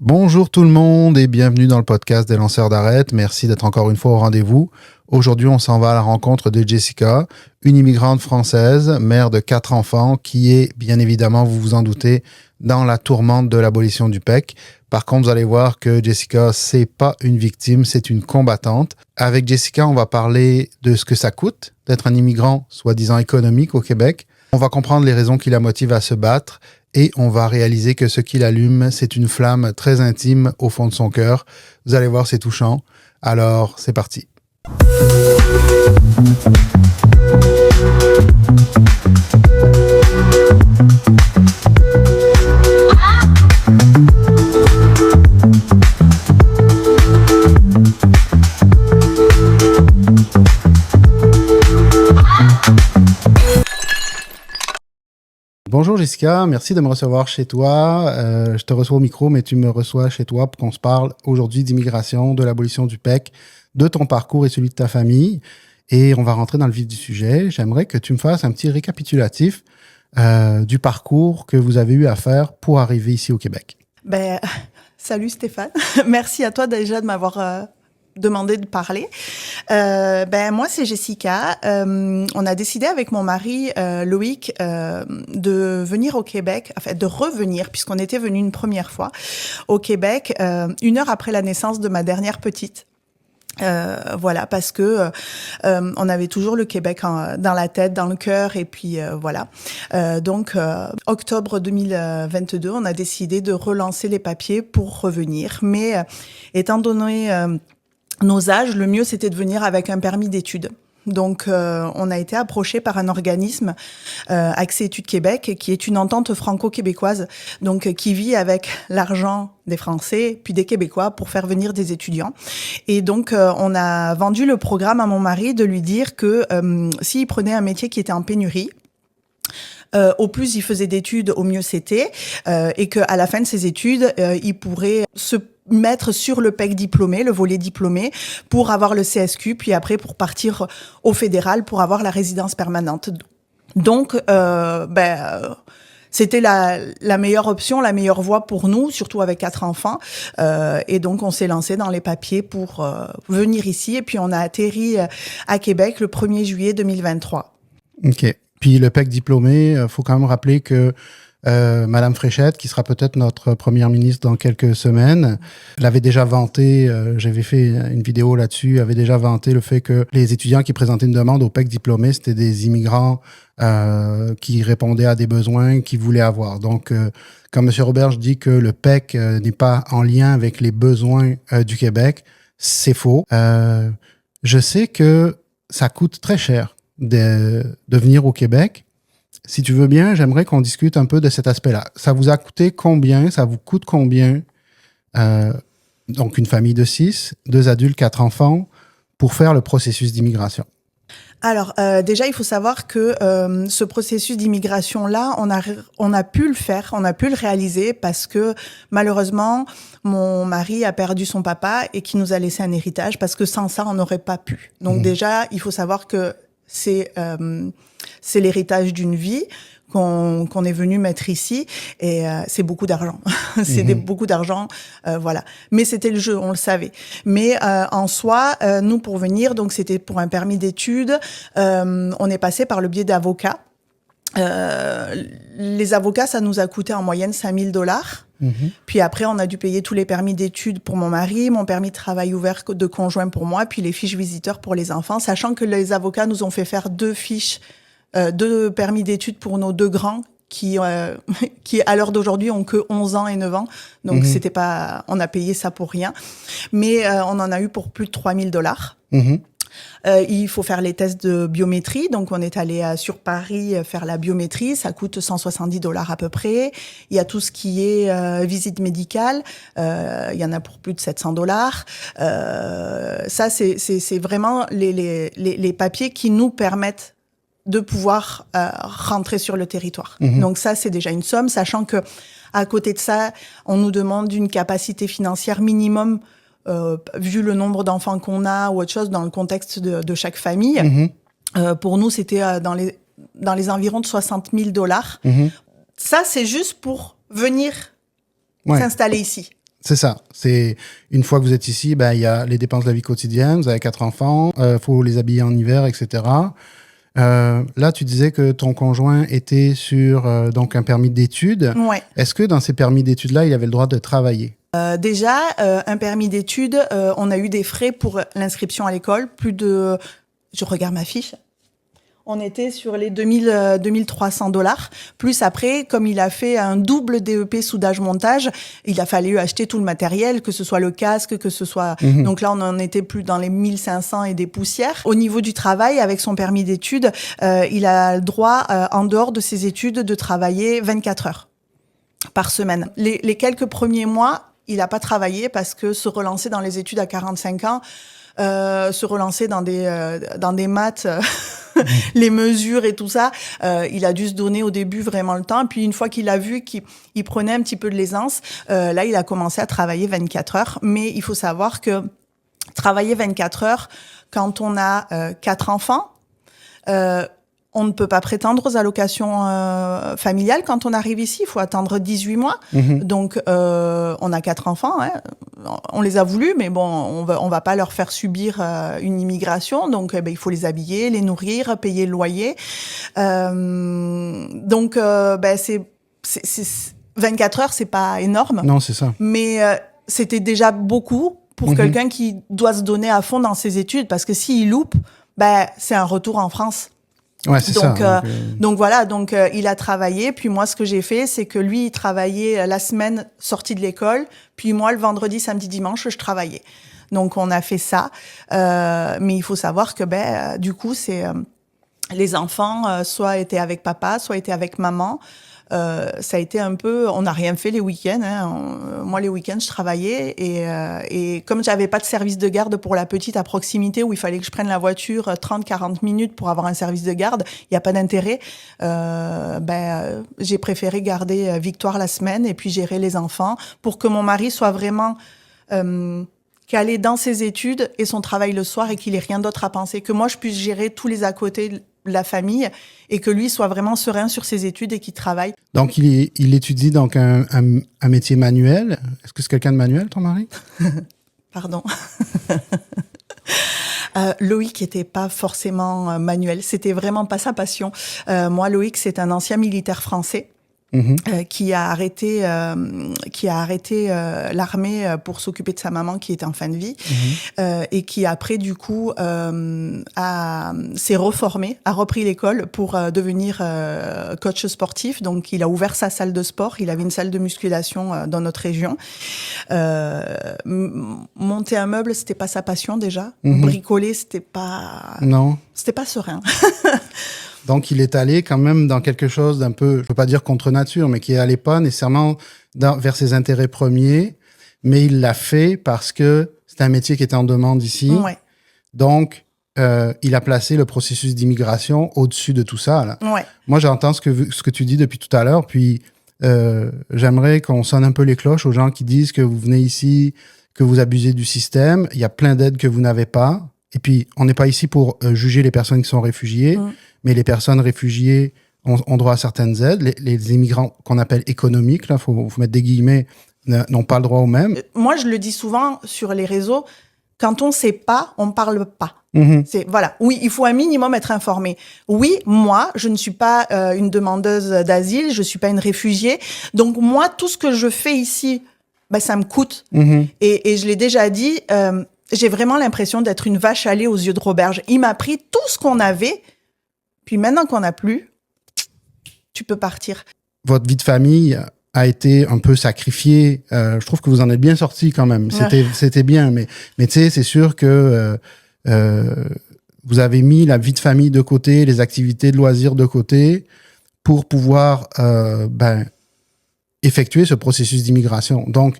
Bonjour tout le monde et bienvenue dans le podcast des lanceurs d'arrêt. Merci d'être encore une fois au rendez-vous. Aujourd'hui, on s'en va à la rencontre de Jessica, une immigrante française, mère de 4 enfants, qui est, bien évidemment, vous vous en doutez, dans la tourmente de l'abolition du PEC. Par contre, vous allez voir que Jessica, c'est pas une victime, c'est une combattante. Avec Jessica, on va parler de ce que ça coûte d'être un immigrant soi-disant économique au Québec. On va comprendre les raisons qui la motivent à se battre. Et on va réaliser que ce qui l'allume, c'est une flamme très intime au fond de son cœur. Vous allez voir, c'est touchant. Alors, c'est parti. Bonjour Jessica, merci de me recevoir chez toi. Je te reçois au micro, mais tu me reçois chez toi pour qu'on se parle aujourd'hui d'immigration, de l'abolition du PEC, de ton parcours et celui de ta famille. Et on va rentrer dans le vif du sujet. J'aimerais que tu me fasses un petit récapitulatif du parcours que vous avez eu à faire pour arriver ici au Québec. Salut Stéphane. Merci à toi déjà de m'avoir demandé de parler. Moi, c'est Jessica. On a décidé avec mon mari, Loïc, de venir au Québec, enfin de revenir, puisqu'on était venu une première fois au Québec, 1 heure après la naissance de ma dernière petite. Voilà, parce que on avait toujours le Québec dans la tête, dans le cœur, et puis voilà. Donc, octobre 2022, on a décidé de relancer les papiers pour revenir. Mais étant donné nos âges, le mieux c'était de venir avec un permis d'études. Donc, on a été approché par un organisme, Accès Études Québec, qui est une entente franco-québécoise, donc qui vit avec l'argent des Français puis des Québécois pour faire venir des étudiants. Et donc, on a vendu le programme à mon mari de lui dire que s'il prenait un métier qui était en pénurie, au plus il faisait d'études, au mieux c'était, et qu'à la fin de ses études, il pourrait se mettre sur le PEC diplômé, le volet diplômé, pour avoir le CSQ, puis après pour partir au fédéral pour avoir la résidence permanente. Donc, c'était la meilleure option, la meilleure voie pour nous, surtout avec 4 enfants. Et donc, on s'est lancé dans les papiers pour venir ici. Et puis, on a atterri à Québec le 1er juillet 2023. OK. Puis le PEC diplômé, il faut quand même rappeler que Madame Fréchette, qui sera peut-être notre première ministre dans quelques semaines, l'avait déjà vanté, j'avais fait une vidéo là-dessus, avait déjà vanté le fait que les étudiants qui présentaient une demande au PEC diplômé, c'était des immigrants qui répondaient à des besoins qu'ils voulaient avoir. Donc, quand M. Roberge dit que le PEC n'est pas en lien avec les besoins du Québec, c'est faux. Je sais que ça coûte très cher de venir au Québec. Si tu veux bien, j'aimerais qu'on discute un peu de cet aspect-là. Ça vous a coûté combien? Ça vous coûte combien? Donc, une famille de 6, 2 adultes, 4 enfants, pour faire le processus d'immigration. Alors, déjà, il faut savoir que ce processus d'immigration-là, on a pu le faire, on a pu le réaliser parce que, malheureusement, mon mari a perdu son papa et qui nous a laissé un héritage parce que sans ça, on n'aurait pas pu. Donc, déjà, il faut savoir que c'est l'héritage d'une vie qu'on est venu mettre ici et c'est beaucoup d'argent. C'est beaucoup d'argent, voilà. Mais c'était le jeu, on le savait. Mais en soi, nous pour venir, donc c'était pour un permis d'études, on est passé par le biais d'avocats. Les avocats, ça nous a coûté en moyenne $5,000. Puis après, on a dû payer tous les permis d'études pour mon mari, mon permis de travail ouvert de conjoint pour moi, puis les fiches visiteurs pour les enfants, sachant que les avocats nous ont fait faire 2 permis d'études pour nos 2 grands qui à l'heure d'aujourd'hui ont que 11 ans et 9 ans. Donc c'était pas, on a payé ça pour rien. Mais on en a eu pour plus de $3,000. Il faut faire les tests de biométrie. Donc, on est allé sur Paris faire la biométrie. Ça coûte $170 à peu près. Il y a tout ce qui est visite médicale. Il y en a pour plus de $700. Ça, c'est vraiment les papiers qui nous permettent de pouvoir rentrer sur le territoire. Donc ça, c'est déjà une somme, sachant que à côté de ça, on nous demande une capacité financière minimum vu le nombre d'enfants qu'on a ou autre chose dans le contexte de chaque famille. Pour nous, c'était dans les environs de $60,000. Ça, c'est juste pour venir s'installer ici. C'est ça. C'est une fois que vous êtes ici, ben il y a les dépenses de la vie quotidienne. Vous avez 4 enfants, faut les habiller en hiver, etc. Là, tu disais que ton conjoint était sur donc un permis d'études. Ouais. Est-ce que dans ces permis d'études-là, il avait le droit de travailler? Déjà, un permis d'études, on a eu des frais pour l'inscription à l'école, plus de... Je regarde ma fiche. On était sur les 2300 $. Plus après, comme il a fait un double DEP soudage-montage, il a fallu acheter tout le matériel, que ce soit le casque, que ce soit... Donc là, on en était plus dans les 1500 et des poussières. Au niveau du travail, avec son permis d'études, il a le droit, en dehors de ses études, de travailler 24 heures par semaine. Les quelques premiers mois, il n'a pas travaillé parce que se relancer dans les études à 45 ans, se relancer dans des maths, les mesures et tout ça, il a dû se donner au début vraiment le temps. Puis une fois qu'il a vu qu'il prenait un petit peu de l'aisance, là, il a commencé à travailler 24 heures. Mais il faut savoir que travailler 24 heures, quand on a 4 enfants, on ne peut pas prétendre aux allocations familiales quand on arrive ici. Il faut attendre 18 mois. Donc, on a 4 enfants. Hein. On les a voulu, mais bon, on va pas leur faire subir une immigration. Donc, il faut les habiller, les nourrir, payer le loyer. Donc, c'est 24 heures, c'est pas énorme. Non, c'est ça. Mais c'était déjà beaucoup pour quelqu'un qui doit se donner à fond dans ses études. Parce que s'il loupe, c'est un retour en France. Ouais, c'est donc, ça. Donc voilà, donc il a travaillé. Puis moi, ce que j'ai fait, c'est que lui, il travaillait la semaine sortie de l'école. Puis moi, le vendredi, samedi, dimanche, je travaillais. Donc on a fait ça. Mais il faut savoir que du coup, c'est les enfants soit étaient avec papa, soit étaient avec maman. Ça a été un peu... On n'a rien fait les week-ends. Hein. Moi, les week-ends, je travaillais. Et comme j'avais pas de service de garde pour la petite à proximité, où il fallait que je prenne la voiture 30-40 minutes pour avoir un service de garde, il n'y a pas d'intérêt. J'ai préféré garder Victoire la semaine et puis gérer les enfants pour que mon mari soit vraiment... calé dans ses études et son travail le soir et qu'il ait rien d'autre à penser. Que moi, je puisse gérer tous les à côté de la famille et que lui soit vraiment serein sur ses études et qu'il travaille. Donc, il étudie donc un métier manuel. Est-ce que c'est quelqu'un de manuel, ton mari? Pardon. Loïc était pas forcément manuel. C'était vraiment pas sa passion. Moi, Loïc, c'est un ancien militaire français. Qui a arrêté l'armée pour s'occuper de sa maman qui était en fin de vie et qui après du coup s'est reformé, a repris l'école pour devenir coach sportif. Donc il a ouvert sa salle de sport, il avait une salle de musculation dans notre région. Monter un meuble, c'était pas sa passion déjà. Bricoler, c'était pas serein. Donc, il est allé quand même dans quelque chose d'un peu, je peux pas dire contre nature, mais qui allait pas nécessairement vers ses intérêts premiers, mais il l'a fait parce que c'est un métier qui était en demande ici. Ouais. Donc, il a placé le processus d'immigration au-dessus de tout ça. Là. Ouais. Moi, j'entends ce que tu dis depuis tout à l'heure, puis j'aimerais qu'on sonne un peu les cloches aux gens qui disent que vous venez ici, que vous abusez du système. Il y a plein d'aides que vous n'avez pas. Et puis, on n'est pas ici pour juger les personnes qui sont réfugiées, mais les personnes réfugiées ont droit à certaines aides. Les immigrants qu'on appelle économiques, là, faut mettre des guillemets, n'ont pas le droit aux mêmes. Moi, je le dis souvent sur les réseaux, quand on ne sait pas, on ne parle pas. Voilà. Oui, il faut un minimum être informé. Oui, moi, je ne suis pas une demandeuse d'asile, je ne suis pas une réfugiée. Donc, moi, tout ce que je fais ici, ça me coûte. Et je l'ai déjà dit, j'ai vraiment l'impression d'être une vache à lait aux yeux de Roberge. Il m'a pris tout ce qu'on avait, puis maintenant qu'on n'a plus, tu peux partir. Votre vie de famille a été un peu sacrifiée. Je trouve que vous en êtes bien sortis quand même. C'était bien, mais tu sais, c'est sûr que vous avez mis la vie de famille de côté, les activités de loisirs de côté pour pouvoir effectuer ce processus d'immigration. Donc,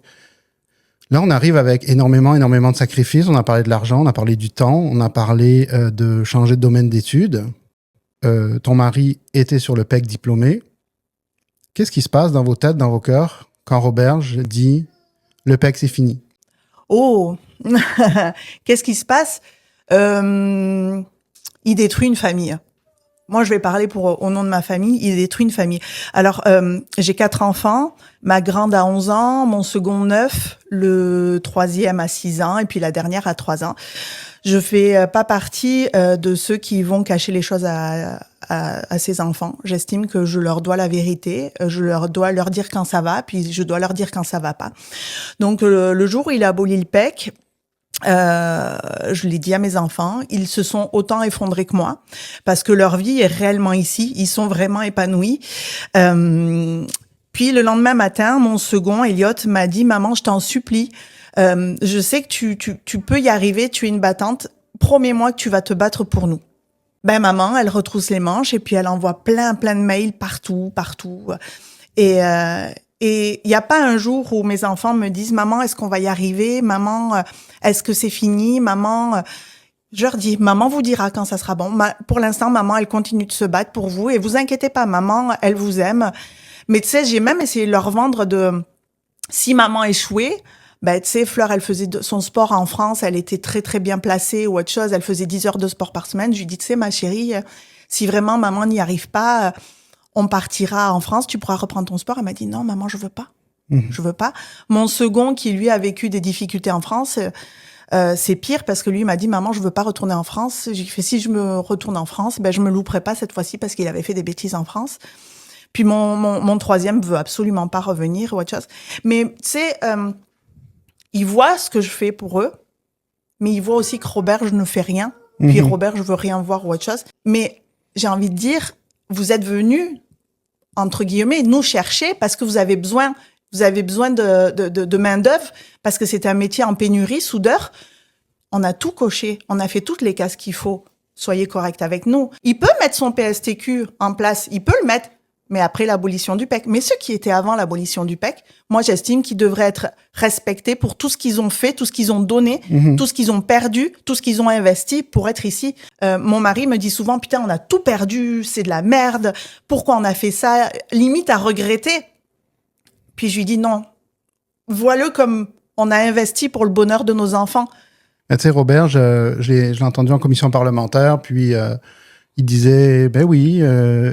là, on arrive avec énormément de sacrifices. On a parlé de l'argent, on a parlé du temps, on a parlé de changer de domaine d'études. Ton mari était sur le PEC diplômé. Qu'est-ce qui se passe dans vos têtes, dans vos cœurs, quand Roberge dit « le PEC, c'est fini ». Oh, qu'est-ce qui se passe? Il détruit une famille. moi, je vais parler au nom de ma famille. Il détruit une famille. Alors, j'ai 4 enfants. Ma grande a 11 ans, mon second 9, le troisième a 6 ans et puis la dernière a 3 ans. Je fais pas partie de ceux qui vont cacher les choses à ces enfants. J'estime que je leur dois la vérité. Je dois leur dire quand ça va, puis je dois leur dire quand ça va pas. Donc, le jour où il a aboli le PEC, je l'ai dit à mes enfants, ils se sont autant effondrés que moi parce que leur vie est réellement ici, ils sont vraiment épanouis. Puis le lendemain matin, mon second, Elliot, m'a dit « Maman, je t'en supplie, je sais que tu peux y arriver, tu es une battante, promets-moi que tu vas te battre pour nous. » Ben maman, elle retrousse les manches et puis elle envoie plein de mails partout. Et il n'y a pas un jour où mes enfants me disent « Maman, est-ce qu'on va y arriver? Maman, est-ce que c'est fini? Maman... » Je leur dis « Maman vous dira quand ça sera bon. Pour l'instant, maman, elle continue de se battre pour vous. Et vous inquiétez pas, maman, elle vous aime. » Mais tu sais, j'ai même essayé de leur vendre si maman échouait, ben tu sais, Fleur, elle faisait son sport en France, elle était très très bien placée ou autre chose, elle faisait 10 heures de sport par semaine. Je lui dis, tu sais, ma chérie, si vraiment maman n'y arrive pas, on partira en France, tu pourras reprendre ton sport. Elle m'a dit, non, maman, je veux pas. Je veux pas. Mon second, qui lui a vécu des difficultés en France, c'est pire parce que lui m'a dit, maman, je veux pas retourner en France. J'ai fait, si je me retourne en France, ben je me louperai pas cette fois-ci parce qu'il avait fait des bêtises en France. Puis mon troisième veut absolument pas revenir ou autre chose. Mais tu sais, ils voient ce que je fais pour eux, mais ils voient aussi que Robert, je ne fais rien. Puis Robert, je veux rien voir ou autre chose. Mais j'ai envie de dire, vous êtes venus, entre guillemets, nous chercher parce que vous avez besoin de main-d'œuvre, parce que c'est un métier en pénurie, soudeur. On a tout coché, on a fait toutes les cases qu'il faut. Soyez correct avec nous. Il peut mettre son PSTQ en place, il peut le mettre, mais après l'abolition du PEC. Mais ceux qui étaient avant l'abolition du PEC, moi, j'estime qu'ils devraient être respectés pour tout ce qu'ils ont fait, tout ce qu'ils ont donné, tout ce qu'ils ont perdu, tout ce qu'ils ont investi pour être ici. Mon mari me dit souvent, putain, on a tout perdu, c'est de la merde, pourquoi on a fait ça? Limite à regretter. Puis je lui dis, non, vois-le comme on a investi pour le bonheur de nos enfants. Tu sais, Robert, je l'ai entendu en commission parlementaire, puis... il disait, ben oui,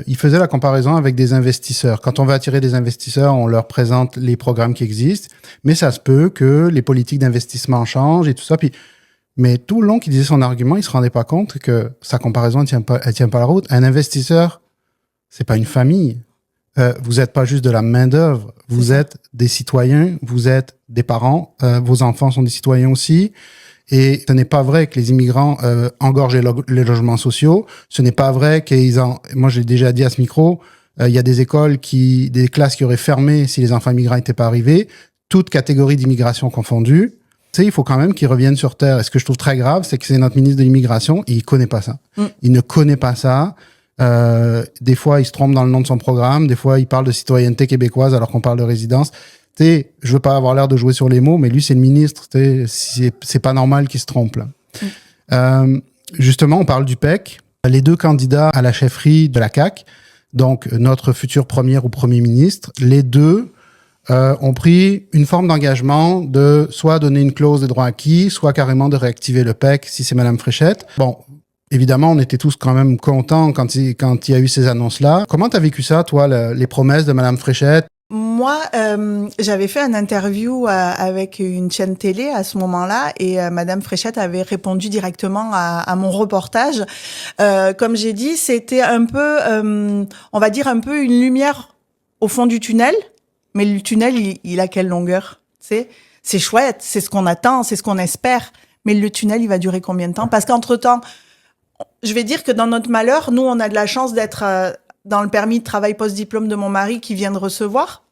il faisait la comparaison avec des investisseurs. Quand on veut attirer des investisseurs, on leur présente les programmes qui existent, mais ça se peut que les politiques d'investissement changent et tout ça. Mais tout le long qu'il disait son argument, il se rendait pas compte que sa comparaison, elle tient pas la route. Un investisseur, c'est pas une famille. Vous êtes pas juste de la main-d'œuvre. Vous êtes des citoyens, vous êtes des parents, vos enfants sont des citoyens aussi. Et ce n'est pas vrai que les immigrants engorgent les logements sociaux. Ce n'est pas vrai Moi, j'ai déjà dit à ce micro, il y a des des classes qui auraient fermé si les enfants immigrants n'étaient pas arrivés. Toutes catégories d'immigration confondues. Tu sais, il faut quand même qu'ils reviennent sur Terre. Et ce que je trouve très grave, c'est que c'est notre ministre de l'immigration et il connaît pas ça. Il ne connaît pas ça. Des fois, il se trompe dans le nom de son programme. Des fois, il parle de citoyenneté québécoise alors qu'on parle de résidence. T'sais, je veux pas avoir l'air de jouer sur les mots, mais lui, c'est le ministre. C'est pas normal qu'il se trompe, là. Justement, on parle du PEC. Les deux candidats à la chefferie de la CAQ, donc notre futur premier ou premier ministre, les deux ont pris une forme d'engagement de soit donner une clause de droit acquis, soit carrément de réactiver le PEC si c'est Madame Fréchette. Bon, évidemment, on était tous quand même contents quand il y a eu ces annonces-là. Comment t'as vécu ça, toi, les promesses de Madame Fréchette? Moi, j'avais fait une interview avec une chaîne télé à ce moment-là et Madame Fréchette avait répondu directement à mon reportage. Comme j'ai dit, c'était un peu, on va dire un peu une lumière au fond du tunnel, mais le tunnel, il a quelle longueur? Tu sais, c'est chouette, c'est ce qu'on attend, c'est ce qu'on espère, mais le tunnel, il va durer combien de temps? Parce qu'entre-temps, je vais dire que dans notre malheur, nous, on a de la chance d'être dans le permis de travail post-diplôme de mon mari qui vient de recevoir.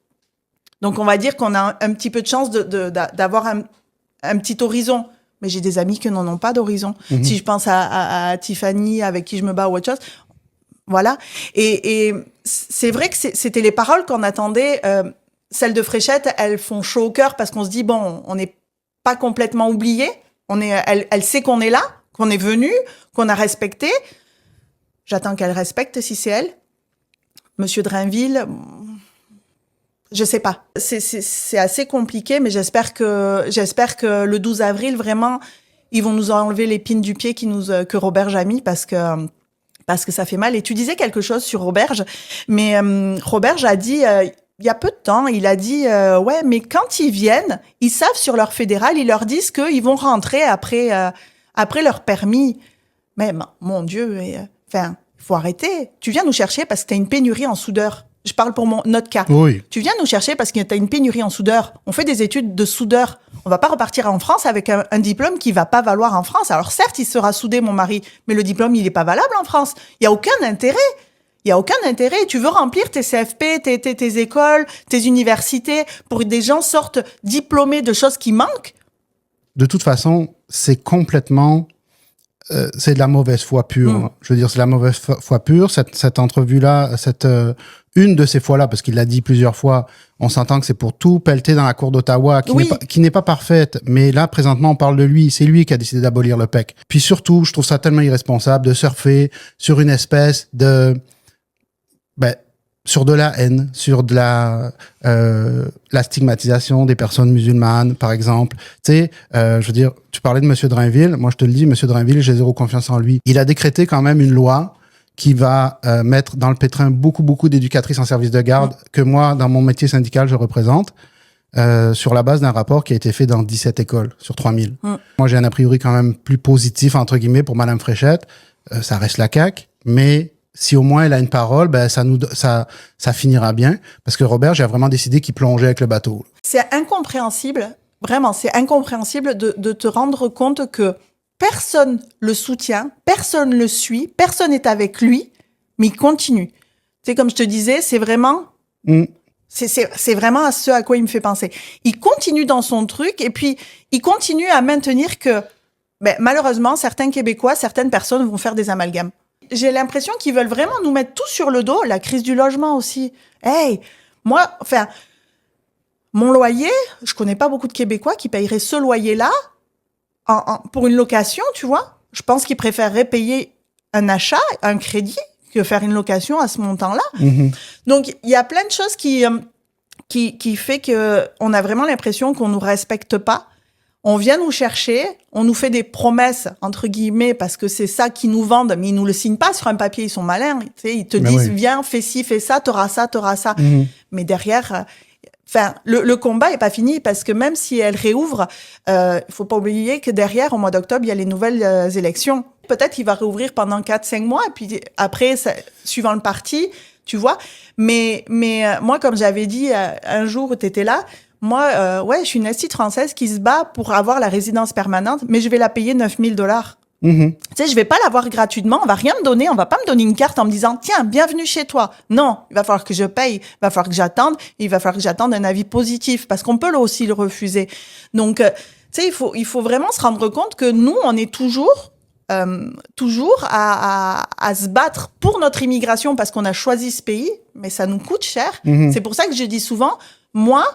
Donc, on va dire qu'on a un petit peu de chance d'avoir un petit horizon. Mais j'ai des amis qui n'en ont pas d'horizon. Si je pense à Tiffany, avec qui je me bats ou autre chose, voilà. Et c'est vrai que c'était les paroles qu'on attendait. Celles de Fréchette, elles font chaud au cœur parce qu'on se dit, bon, on n'est pas complètement oublié. Elle sait qu'on est là, qu'on est venu, qu'on a respecté. J'attends qu'elle respecte si c'est elle. Monsieur Drainville, je sais pas. C'est assez compliqué, mais j'espère que le 12 avril, vraiment, ils vont nous enlever l'épine du pied que Robert Jamy, parce que parce que ça fait mal. Et tu disais quelque chose sur Roberge, mais Roberge a dit, il y a peu de temps, il a dit, ouais, mais quand ils viennent, ils savent sur leur fédéral, ils leur disent qu'ils vont rentrer après leur permis. Mais mon Dieu, enfin, il faut arrêter. Tu viens nous chercher parce que tu as une pénurie en soudeur. Je parle pour notre cas. Oui. Tu viens nous chercher parce que tu as une pénurie en soudeur. On fait des études de soudeur. On va pas repartir en France avec un diplôme qui va pas valoir en France. Alors certes, il sera soudé, mon mari, mais le diplôme, il est pas valable en France. Il y a aucun intérêt. Il y a aucun intérêt. Tu veux remplir tes CFP, tes écoles, tes universités pour que des gens sortent diplômés de choses qui manquent. De toute façon, c'est complètement... c'est de la mauvaise foi pure. Je veux dire, c'est de la mauvaise foi pure. Cette entrevue-là, une de ces fois-là, parce qu'il l'a dit plusieurs fois, on s'entend que c'est pour tout pelleter dans la cour d'Ottawa, qui n'est pas parfaite. Mais là, présentement, on parle de lui. C'est lui qui a décidé d'abolir le PEC. Puis surtout, je trouve ça tellement irresponsable de surfer sur une espèce de... sur de la haine, sur de la stigmatisation des personnes musulmanes, par exemple. Tu sais, je veux dire, tu parlais de M. Drainville. Moi, je te le dis, M. Drainville, j'ai zéro confiance en lui. Il a décrété quand même une loi qui va mettre dans le pétrin beaucoup d'éducatrices en service de garde que moi, dans mon métier syndical, je représente, sur la base d'un rapport qui a été fait dans 17 écoles sur 3000. Moi, j'ai un a priori quand même plus positif, entre guillemets, pour Mme Fréchette. Ça reste la CAQ, mais... si au moins elle a une parole, ça finira bien. Parce que Roberge a vraiment décidé qu'il plongeait avec le bateau. C'est incompréhensible, vraiment, c'est incompréhensible de te rendre compte que personne le soutient, personne le suit, personne n'est avec lui, mais il continue. Tu sais, comme je te disais, c'est vraiment... C'est vraiment à ce à quoi il me fait penser. Il continue dans son truc et puis il continue à maintenir que, malheureusement, certains Québécois, certaines personnes vont faire des amalgames. J'ai l'impression qu'ils veulent vraiment nous mettre tout sur le dos, la crise du logement aussi. Hey, moi, enfin, mon loyer, je connais pas beaucoup de Québécois qui paieraient ce loyer-là pour une location, tu vois. Je pense qu'ils préféreraient payer un achat, un crédit, que faire une location à ce montant-là. Donc, il y a plein de choses qui fait que on a vraiment l'impression qu'on nous respecte pas. On vient nous chercher, on nous fait des promesses, entre guillemets, parce que c'est ça qu'ils nous vendent, mais ils nous le signent pas sur un papier, ils sont malins. Tu sais, ils te disent, viens, fais ci, fais ça, t'auras ça, t'auras ça. Mais derrière, le combat est pas fini, parce que même si elle réouvre, faut pas oublier que derrière, au mois d'octobre, il y a les nouvelles élections. Peut-être qu'il va réouvrir pendant 4-5 mois, et puis après, suivant le parti, tu vois. Mais moi, comme j'avais dit un jour où t'étais là, moi, je suis une institutrice française qui se bat pour avoir la résidence permanente, mais je vais la payer 9 000 $. Tu sais, je vais pas l'avoir gratuitement, on va rien me donner, on va pas me donner une carte en me disant, tiens, bienvenue chez toi. Non, il va falloir que je paye, il va falloir que j'attende, il va falloir que j'attende un avis positif, parce qu'on peut aussi le refuser. Donc, tu sais, il faut vraiment se rendre compte que nous, on est toujours à se battre pour notre immigration parce qu'on a choisi ce pays, mais ça nous coûte cher. C'est pour ça que je dis souvent, moi,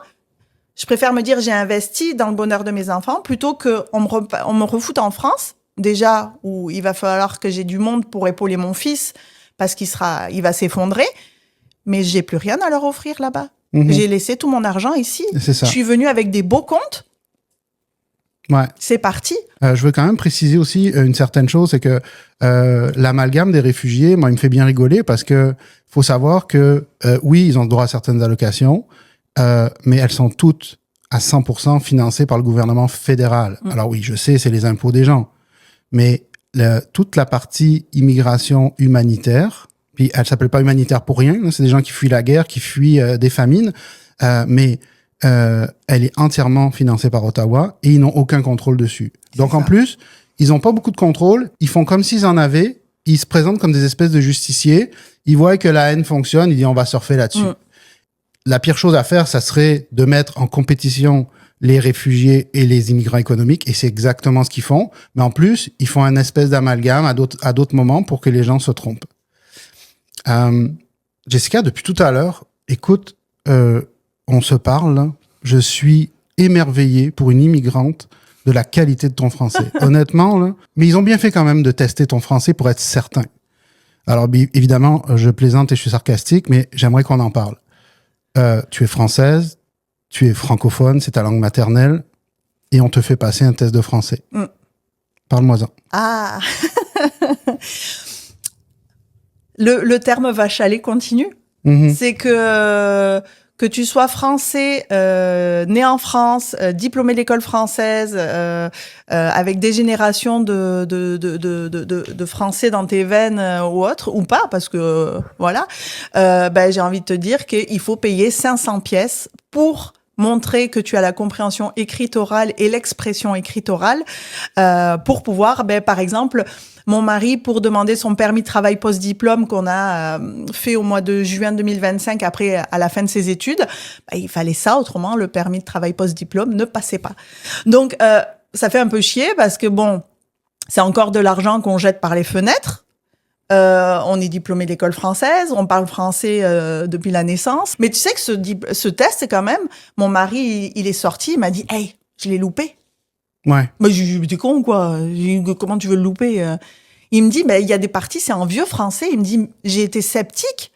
je préfère me dire j'ai investi dans le bonheur de mes enfants plutôt qu'on me refoute en France, déjà, où il va falloir que j'ai du monde pour épauler mon fils parce il va s'effondrer, mais j'ai plus rien à leur offrir là-bas. J'ai laissé tout mon argent ici. C'est ça. Je suis venue avec des beaux comptes. Ouais. C'est parti. Je veux quand même préciser aussi une certaine chose, c'est que l'amalgame des réfugiés, moi, il me fait bien rigoler parce que faut savoir que, oui, ils ont le droit à certaines allocations, mais elles sont toutes à 100% financées par le gouvernement fédéral. Alors oui, je sais, c'est les impôts des gens, mais toute la partie immigration humanitaire, puis elle s'appelle pas humanitaire pour rien, là, c'est des gens qui fuient la guerre, qui fuient des famines, mais elle est entièrement financée par Ottawa et ils n'ont aucun contrôle dessus. Donc en plus, ils n'ont pas beaucoup de contrôle, ils font comme s'ils en avaient, ils se présentent comme des espèces de justiciers, ils voient que la haine fonctionne, ils disent on va surfer là-dessus. La pire chose à faire, ça serait de mettre en compétition les réfugiés et les immigrants économiques, et c'est exactement ce qu'ils font. Mais en plus, ils font un espèce d'amalgame à d'autres moments pour que les gens se trompent. Jessica, depuis tout à l'heure, écoute, on se parle, là, je suis émerveillé pour une immigrante de la qualité de ton français. Honnêtement, là, mais ils ont bien fait quand même de tester ton français pour être certain. Alors, évidemment, je plaisante et je suis sarcastique, mais j'aimerais qu'on en parle. Tu es française, tu es francophone, c'est ta langue maternelle, et on te fait passer un test de français. Parle-moi-en. Ah Le terme vache à lait continue. C'est que tu sois français, né en France, diplômé de l'école française, avec des générations de français dans tes veines ou autre, ou pas, parce que voilà, j'ai envie de te dire qu'il faut payer 500 pièces pour montrer que tu as la compréhension écrite orale et l'expression écrite orale pour pouvoir, par exemple, mon mari, pour demander son permis de travail post-diplôme qu'on a fait au mois de juin 2025, après, à la fin de ses études, il fallait ça, autrement, le permis de travail post-diplôme ne passait pas. Donc, ça fait un peu chier parce que, bon, c'est encore de l'argent qu'on jette par les fenêtres. On est diplômé d'école française, on parle français depuis la naissance. Mais tu sais que ce test, c'est quand même... Mon mari, il est sorti, il m'a dit « Hey, je l'ai loupé. » Ouais. Moi, j'ai dit « T'es con, quoi. Comment tu veux le louper ?» Il me dit « il y a des parties, c'est en vieux français. » Il me dit « J'ai été sceptique. »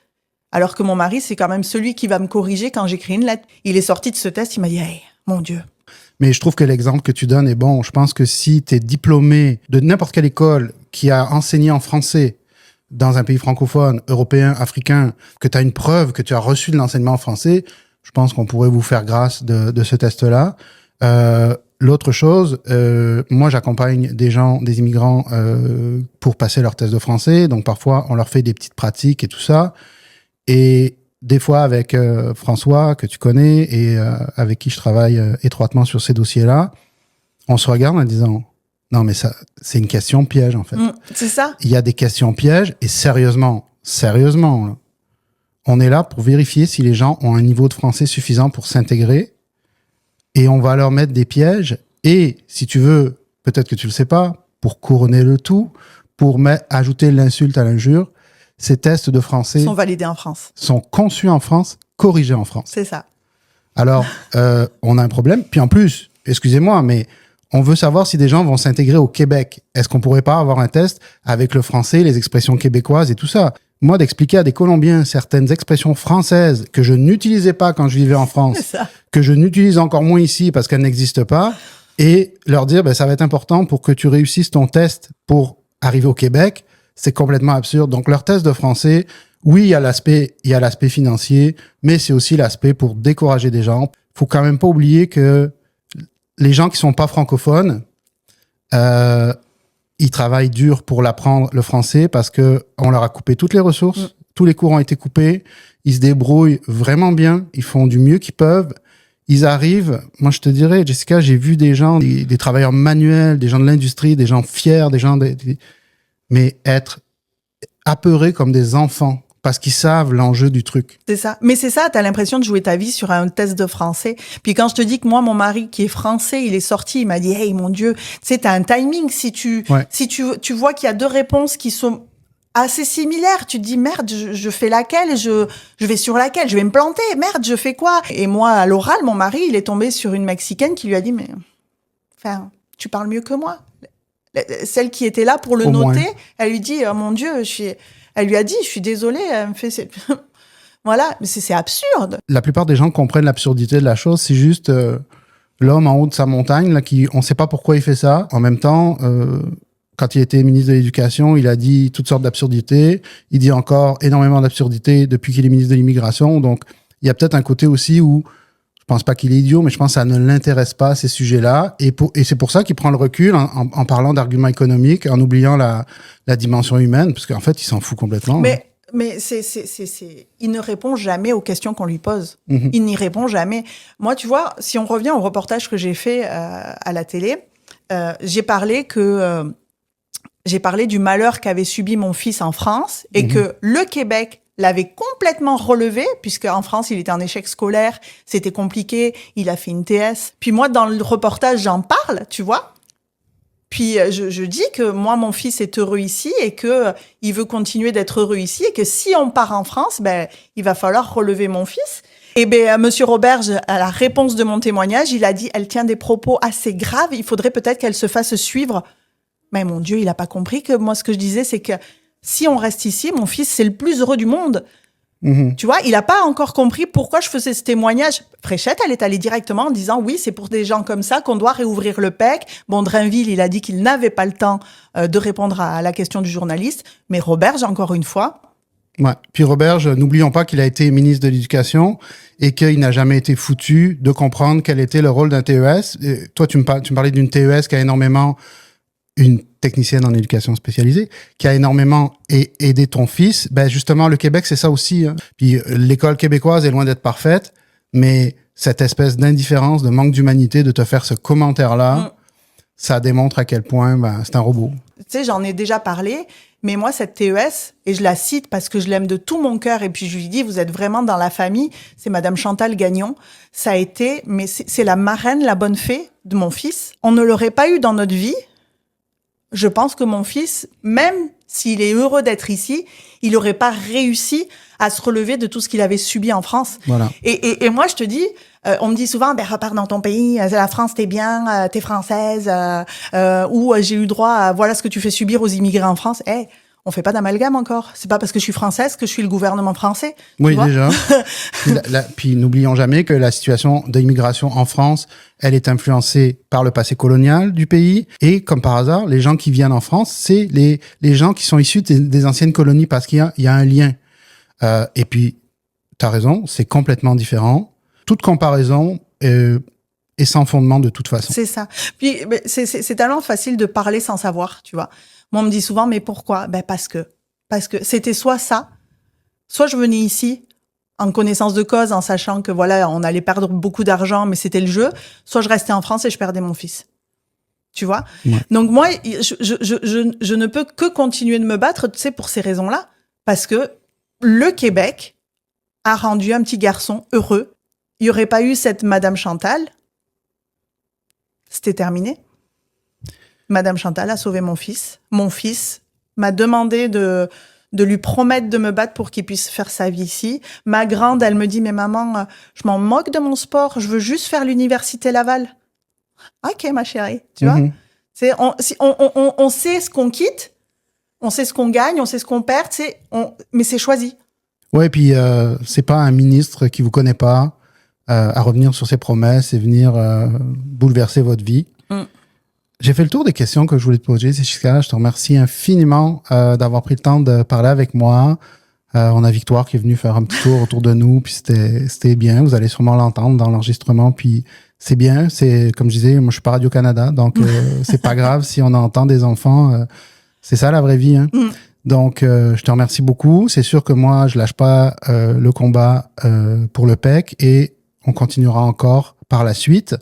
Alors que mon mari, c'est quand même celui qui va me corriger quand j'écris une lettre. Il est sorti de ce test, il m'a dit « Hey, mon Dieu. » Mais je trouve que l'exemple que tu donnes est bon. Je pense que si tu es diplômé de n'importe quelle école qui a enseigné en français dans un pays francophone, européen, africain, que tu as une preuve que tu as reçu de l'enseignement en français, je pense qu'on pourrait vous faire grâce de ce test-là. L'autre chose, moi j'accompagne des gens, des immigrants pour passer leur test de français. Donc parfois on leur fait des petites pratiques et tout ça. Et des fois avec François, que tu connais, et avec qui je travaille étroitement sur ces dossiers-là, on se regarde en disant... Non, mais ça, c'est une question piège, en fait. C'est ça. Il y a des questions pièges, et sérieusement, là, on est là pour vérifier si les gens ont un niveau de français suffisant pour s'intégrer, et on va leur mettre des pièges, et si tu veux, peut-être que tu le sais pas, pour couronner le tout, pour ajouter l'insulte à l'injure, ces tests de français... sont validés en France. Sont conçus en France, corrigés en France. C'est ça. Alors, on a un problème, puis en plus, excusez-moi, mais... On veut savoir si des gens vont s'intégrer au Québec. Est-ce qu'on pourrait pas avoir un test avec le français, les expressions québécoises et tout ça? Moi, d'expliquer à des Colombiens certaines expressions françaises que je n'utilisais pas quand je vivais en France, que je n'utilise encore moins ici parce qu'elles n'existent pas, et leur dire, ça va être important pour que tu réussisses ton test pour arriver au Québec, c'est complètement absurde. Donc, leur test de français, oui, il y a l'aspect financier, mais c'est aussi l'aspect pour décourager des gens. Faut quand même pas oublier que les gens qui sont pas francophones, ils travaillent dur pour l'apprendre le français parce que on leur a coupé toutes les ressources, tous les cours ont été coupés, ils se débrouillent vraiment bien, ils font du mieux qu'ils peuvent, ils arrivent, moi je te dirais, Jessica, j'ai vu des gens, des travailleurs manuels, des gens de l'industrie, des gens fiers, des gens, mais être apeurés comme des enfants. Parce qu'ils savent l'enjeu du truc. C'est ça. Mais c'est ça, t'as l'impression de jouer ta vie sur un test de français. Puis quand je te dis que moi, mon mari, qui est français, il est sorti, il m'a dit, hey, mon Dieu, tu sais, t'as un timing. Si tu vois qu'il y a deux réponses qui sont assez similaires, tu te dis, merde, je fais laquelle? Je vais sur laquelle? Je vais me planter. Merde, je fais quoi? Et moi, à l'oral, mon mari, il est tombé sur une Mexicaine qui lui a dit, mais, enfin, tu parles mieux que moi. Celle qui était là pour le noter, elle lui dit, oh mon Dieu, elle lui a dit, je suis désolée, elle me fait... Voilà, mais c'est absurde. La plupart des gens comprennent l'absurdité de la chose, c'est juste l'homme en haut de sa montagne, là, on ne sait pas pourquoi il fait ça. En même temps, quand il était ministre de l'Éducation, il a dit toutes sortes d'absurdités. Il dit encore énormément d'absurdités depuis qu'il est ministre de l'Immigration. Donc, il y a peut-être un côté aussi où, je pense pas qu'il est idiot, mais je pense que ça ne l'intéresse pas, ces sujets-là. Et c'est pour ça qu'il prend le recul en parlant d'arguments économiques, en oubliant la dimension humaine, parce qu'en fait, il s'en fout complètement. Mais il ne répond jamais aux questions qu'on lui pose. Il n'y répond jamais. Moi, tu vois, si on revient au reportage que j'ai fait à la télé, j'ai parlé du malheur qu'avait subi mon fils en France et que le Québec l'avait complètement relevé, puisque en France, il était en échec scolaire, c'était compliqué, il a fait une TS. Puis moi, dans le reportage, j'en parle, tu vois. Puis je dis que moi, mon fils est heureux ici et que il veut continuer d'être heureux ici et que si on part en France, il va falloir relever mon fils. Et Monsieur Roberge, à la réponse de mon témoignage, il a dit, elle tient des propos assez graves, il faudrait peut-être qu'elle se fasse suivre. Mais mon Dieu, il a pas compris que moi, ce que je disais, c'est que si on reste ici, mon fils, c'est le plus heureux du monde. Tu vois, il a pas encore compris pourquoi je faisais ce témoignage. Fréchette, elle est allée directement en disant, oui, c'est pour des gens comme ça qu'on doit réouvrir le PEC. Bon, Drainville, il a dit qu'il n'avait pas le temps de répondre à la question du journaliste. Mais Roberge, encore une fois, Ouais. Puis Robert, n'oublions pas qu'il a été ministre de l'Éducation et qu'il n'a jamais été foutu de comprendre quel était le rôle d'un TES. Et toi, tu me parlais d'une TES qui a énormément, une technicienne en éducation spécialisée, qui a énormément aidé ton fils. Ben justement, le Québec, c'est ça aussi. Hein. Puis l'école québécoise est loin d'être parfaite, mais cette espèce d'indifférence, de manque d'humanité, de te faire ce commentaire-là, ça démontre à quel point c'est un robot. Tu sais, j'en ai déjà parlé, mais moi, cette TES, et je la cite parce que je l'aime de tout mon cœur, et puis je lui dis, vous êtes vraiment dans la famille, c'est Madame Chantal Gagnon. Ça a été, mais c'est la marraine, la bonne fée de mon fils. On ne l'aurait pas eu dans notre vie. Je pense que mon fils, même s'il est heureux d'être ici, il n'aurait pas réussi à se relever de tout ce qu'il avait subi en France. Voilà. Et moi, je te dis, on me dit souvent, repars dans ton pays, la France, t'es bien, t'es française, ou j'ai eu droit à, voilà ce que tu fais subir aux immigrés en France. On fait pas d'amalgame encore. C'est pas parce que je suis française que je suis le gouvernement français. Oui, déjà. Puis n'oublions jamais que la situation d'immigration en France, elle est influencée par le passé colonial du pays. Et comme par hasard, les gens qui viennent en France, c'est les gens qui sont issus des anciennes colonies parce qu'il y a un lien. Et puis, t'as raison, c'est complètement différent. Toute comparaison est sans fondement de toute façon. C'est ça. Puis, c'est tellement facile de parler sans savoir, tu vois. Moi, on me dit souvent, mais pourquoi? Parce que c'était soit ça, soit je venais ici en connaissance de cause, en sachant que voilà, on allait perdre beaucoup d'argent, mais c'était le jeu, soit je restais en France et je perdais mon fils. Tu vois? Ouais. Donc moi, je ne peux que continuer de me battre, tu sais, pour ces raisons-là, parce que le Québec a rendu un petit garçon heureux. Il n'y aurait pas eu cette Madame Chantal, c'était terminé. Madame Chantal a sauvé mon fils. Mon fils m'a demandé de lui promettre de me battre pour qu'il puisse faire sa vie ici. Ma grande, elle me dit, mais maman, je m'en moque de mon sport, je veux juste faire l'université Laval. Ok, ma chérie, tu vois. On sait ce qu'on quitte, on sait ce qu'on gagne, on sait ce qu'on perd, mais c'est choisi. Ouais, puis c'est pas un ministre qui vous connaît pas à revenir sur ses promesses et venir bouleverser votre vie. J'ai fait le tour des questions que je voulais te poser, Jessica. Je te remercie infiniment d'avoir pris le temps de parler avec moi. On a Victoire qui est venue faire un petit tour autour de nous, puis c'était bien. Vous allez sûrement l'entendre dans l'enregistrement, puis c'est bien. C'est comme je disais, moi je suis pas Radio-Canada, donc c'est pas grave si on entend des enfants. C'est ça la vraie vie. Hein. Donc je te remercie beaucoup. C'est sûr que moi je lâche pas le combat pour le PEC et on continuera encore par la suite.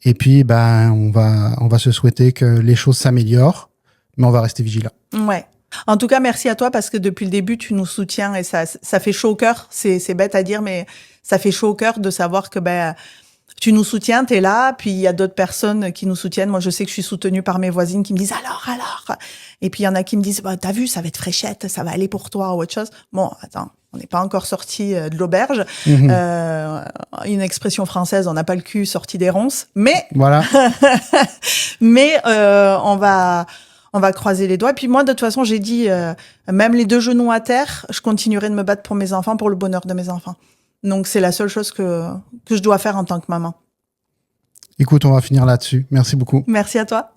Et puis, on va se souhaiter que les choses s'améliorent, mais on va rester vigilants. Ouais. En tout cas, merci à toi parce que depuis le début, tu nous soutiens et ça fait chaud au cœur. C'est bête à dire, mais ça fait chaud au cœur de savoir que, tu nous soutiens, t'es là, puis il y a d'autres personnes qui nous soutiennent. Moi, je sais que je suis soutenue par mes voisines qui me disent alors. Et puis, il y en a qui me disent, t'as vu, ça va être fraîchette, ça va aller pour toi ou autre chose. Bon, attends. On n'est pas encore sorti de l'auberge. Une expression française, on n'a pas le cul sorti des ronces. Mais, voilà. mais on va croiser les doigts. Et puis moi, de toute façon, j'ai dit, même les deux genoux à terre, je continuerai de me battre pour mes enfants, pour le bonheur de mes enfants. Donc, c'est la seule chose que je dois faire en tant que maman. Écoute, on va finir là-dessus. Merci beaucoup. Merci à toi.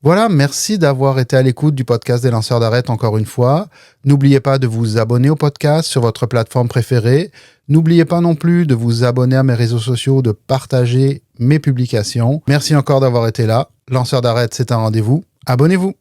Voilà, merci d'avoir été à l'écoute du podcast des lanceurs d'arrêt encore une fois. N'oubliez pas de vous abonner au podcast sur votre plateforme préférée. N'oubliez pas non plus de vous abonner à mes réseaux sociaux, de partager mes publications. Merci encore d'avoir été là. Lanceurs d'arrêt, c'est un rendez-vous. Abonnez-vous.